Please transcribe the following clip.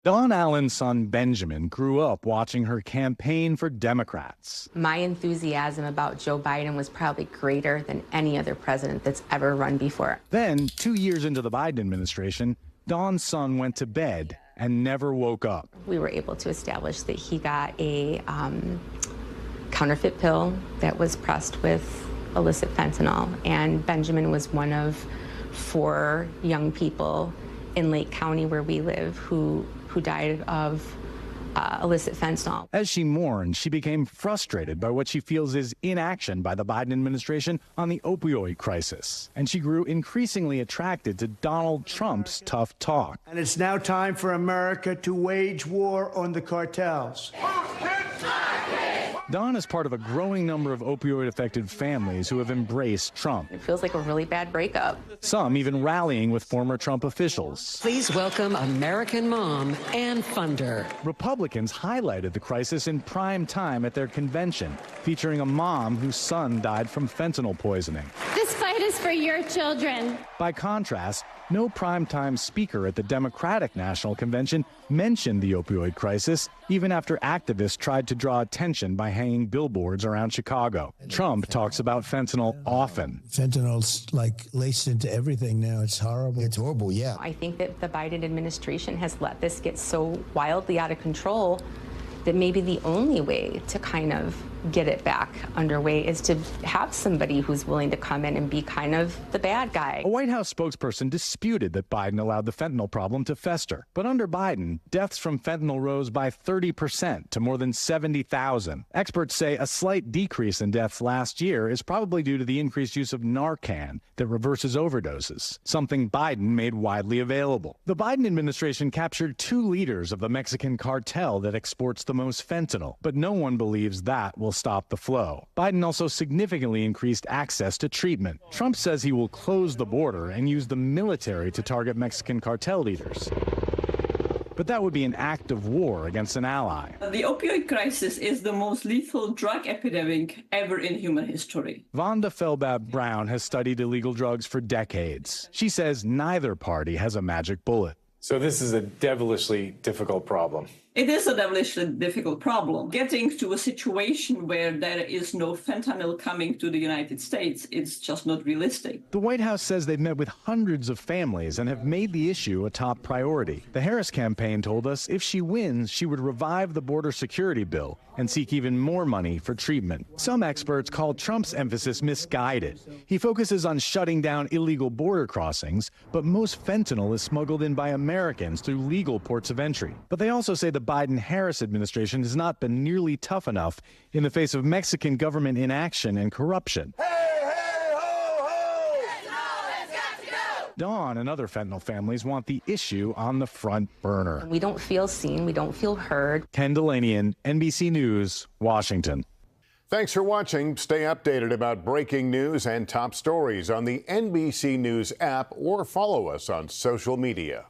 Dawn Allen's son Benjamin grew up watching her campaign for Democrats. My enthusiasm about Joe Biden was probably greater than any other president that's ever run before. Then, 2 years into the Biden administration, Dawn's son went to bed and never woke up. We were able to establish that he got a counterfeit pill that was pressed with illicit fentanyl, and Benjamin was one of 4 young people in Lake County where we live who died of illicit fentanyl. As she mourned, she became frustrated by what she feels is inaction by the Biden administration on the opioid crisis. And she grew increasingly attracted to Donald Trump's tough talk. And it's now time for America to wage war on the cartels. Dawn is part of a growing number of opioid-affected families who have embraced Trump. It feels like a really bad breakup. Some even rallying with former Trump officials. Please welcome American mom and funder. Republicans highlighted the crisis in prime time at their convention, featuring a mom whose son died from fentanyl poisoning. This fight is for your children. By contrast, no primetime speaker at the Democratic National Convention mentioned the opioid crisis, even after activists tried to draw attention by hanging billboards around Chicago. Trump talks about fentanyl often. Fentanyl's like laced into everything now. It's horrible. It's horrible, yeah. I think that the Biden administration has let this get so wildly out of control that maybe the only way to kind of get it back underway is to have somebody who's willing to come in and be kind of the bad guy. A White House spokesperson disputed that Biden allowed the fentanyl problem to fester. But under Biden, deaths from fentanyl rose by 30% to more than 70,000. Experts say a slight decrease in deaths last year is probably due to the increased use of Narcan that reverses overdoses, something Biden made widely available. The Biden administration captured 2 leaders of the Mexican cartel that exports the most fentanyl, but no one believes that will stop the flow. Biden also significantly increased access to treatment. Trump says he will close the border and use the military to target Mexican cartel leaders. But that would be an act of war against an ally. The opioid crisis is the most lethal drug epidemic ever in human history. Vonda Felbab Brown has studied illegal drugs for decades. She says neither party has a magic bullet. So this is a devilishly difficult problem. It is a devilishly difficult problem. Getting to a situation where there is no fentanyl coming to the United States, it's just not realistic. The White House says they've met with hundreds of families and have made the issue a top priority. The Harris campaign told us if she wins, she would revive the border security bill and seek even more money for treatment. Some experts call Trump's emphasis misguided. He focuses on shutting down illegal border crossings, but most fentanyl is smuggled in by Americans through legal ports of entry. But they also say the Biden-Harris administration has not been nearly tough enough in the face of Mexican government inaction and corruption. Hey, hey, ho, ho! Fentanyl has got to go! Dawn and other fentanyl families want the issue on the front burner. We don't feel seen. We don't feel heard. Ken Dilanian, NBC News, Washington. Thanks for watching. Stay updated about breaking news and top stories on the NBC News app or follow us on social media.